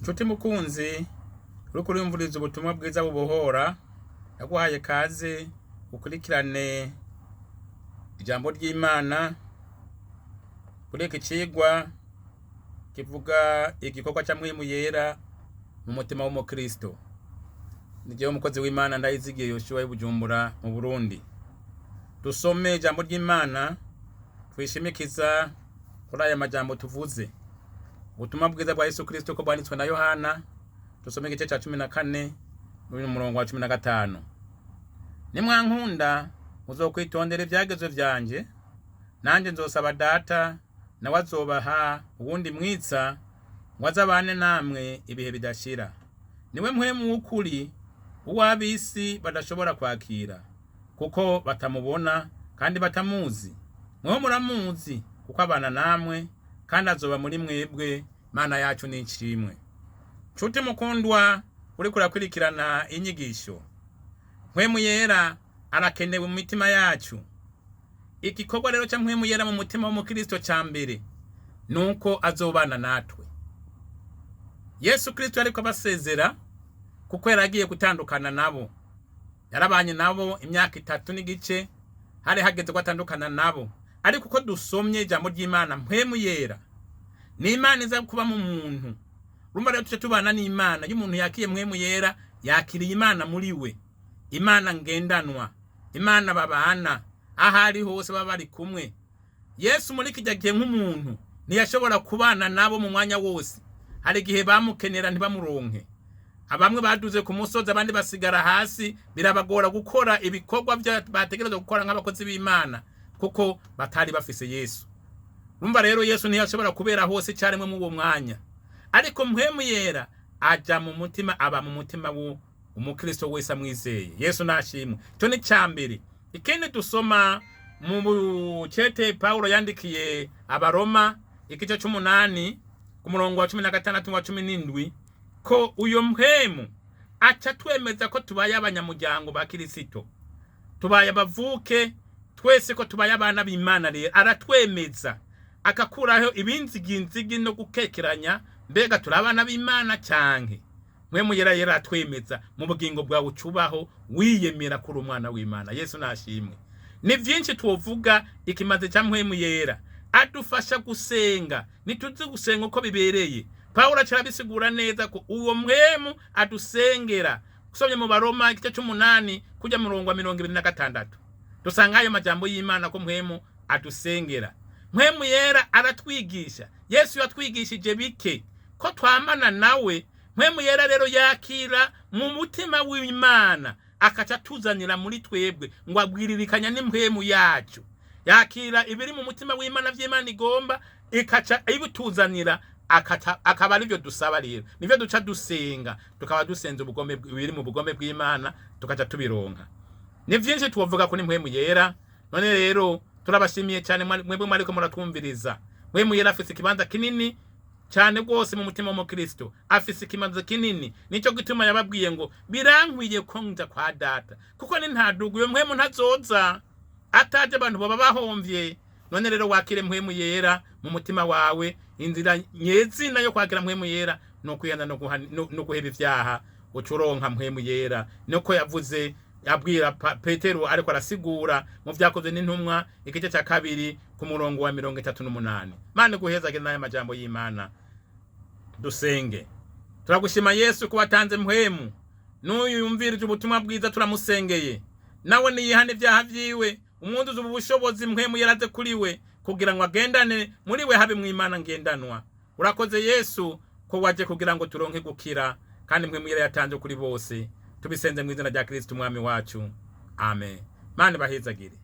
Nshuti mukunzi uriko urumviriza ubutumwa bwiza bubohora, naguhaye kaze ukurikirane ijambo ry'Imana kuri iki cigwa kivuga igikorwa ca Mpwemu Yera mu mutima w'umukristo. Ni jewe umukozi w'Imana Ndayizigiye Yoshua w'Ibujumbura mu Burundi. Dusome ijambo ry'Imana twishimikiza kuri aya majambo tuvuze. Ubutumwa bwiza bwa Yesu Kristo ko bwanditswe na Yohana, dusome igice ca 14 muri umurongo wa 15. Nimwankunda muzokwitondera ivyagezwe vyanje, nanje nzosaba Data nawe azobaha uwundi mwitsa ngo azabane namwe ibihe bidashira. Niwe Mpwemu w'ukuri uw'abisi badashobora kwakira, kuko batamubona kandi batamuzi. Mweho muramuzi kuko abana namwe kandi azoba muri mwebwe. Mana yacu ni ishimwe. Nshuti mukundwa uriko urakurikirana inyigisho, Mpwemu Yera arakenewe mu mitima yacu. Igikorwa rero ca Mpwemu Yera mu mutima w'umukristo ca mbere nuko azobana natwe. Yesu Kristo ariko abasezera kuko yaragiye gutandukana nabo. Yarabanye nabo imyaka 3 n'igice, hari hageze ko atandukana nabo. Ariko uko dusomye ijambo ry'Imana, Mpwemu Yera ni Imana iza kuba mu muntu. Urumva rero tuce tubana n'Imana. Iyo umuntu yakiye Mpwemu Yera yakiriye Imana muri we, Imana ngendanwa, Imana babana ahari hose baba bari kumwe. Yesu muri kijya gihe nk'umuntu ntiyashobora kubana nabo mu mwanya wose. Hari gihe bamukenera ntibamuronke. Abamwe baduze ku musozi, abandi basigara hasi, birabagora gukora ibikorwa bategerezwa gukora nk'abakozi b'Imana kuko batari bafise Yesu. Urumva rero Yesu ntiyashobora kubera hose cyaremwe mu uwo mwanya. Ariko Mpwemu Yera aja mu mutima, aba mu mutima umukristo wese amwizeye. Yesu nashimwe. Cyo ni cyambere. Ikindi dusoma mu cete Paulo yandikiye Abaroma igice c'8 ku murongo wa 16 wa 17 ko uyo Mpwemu aca twemeza ko tubaye abanyamuryango ba Kristo, tubaye abavuke twese, ko tubaye abana b'Imana. Rero aratwemeza akakuraho ibinziginzigi no gukekeranya, mbega turabana b'Imana cyanke. Mpwemu Yera yaratwemeza mu bugingo bwawe ucubaho wiyemera kuri umwana w'Imana. Yesu nashimwe. Ni vyinshi tuvuga ikimaze ca Mpwemu Yera. Adufasha gusenga, nituzi gusenga uko bibereye. Paulo acabisigura neza ko uwo Mpwemu adusengera. Kusomye mu Baroma igice c'8 kujya mu murongo wa 26 dusanga ayo majambo y'Imana ko Mpwemu adusengera. Mpwemu Yera aratwigisha. Yesu yatwigishije bike ko twamana nawe. Mpwemu Yera rero yakira mu mutima w'Imana akaca tuzanira muri twebwe ngo abwiririkanya n'impwemu yacu. Yakira ibiri mu mutima w'Imana vy'Imana igomba, ikaca ibutuzanira, akaba arivyo dusaba. Rero nivyo duca dusenga, tukaba dusenze ubugombe biri mu bugombe bw'Imana, tukaca tubironka. Ni vyinshi tuvuga ko ni Mpwemu Yera. None rero turabashimiye cyane mwebwe mwariko muratwumviriza. Mpwemu Yera afise ikibanza kinini cyane rwose mu mutima w'umukristo. Afise ikibanza kinini, nico gituma yababwiye ngo birankwiye ko nja kwa Data, kuko ni ntadugu uyo Mpwemu ntazoza ataje abantu baba bahomvye. None rero wakire Mpwemu Yera mu mutima wawe. Inzira nyezina yo kwakira Mpwemu Yera no kwihana no guheba ivyaha, ucuronka Mpwemu Yera. Niko yavuze abwira Petero ariko arasigura mu vyakoze n'intumwa igice ca 2 ku murongo wa 38. Mane guhezagire nayo majambo y'Imana. Dusenge. Turagushima Yesu ko watanze Mpwemu, n'uyu yumvirije ubutumwa bwiza turamusengeye. Nawe niyihane ivyaha vyiwe, umunduze ubushobozi Mpwemu Yaraze kuri we kugira ngo agendane muri we, habe mw'Imana ngendanwa. Urakoze Yesu ko waje kugira ngo turonke gukira, kandi Mpwemu Yera yatanze kuri bose. Tubisenze mu izina rya Kristo umwami wacu. Amen. Mane bahezagire.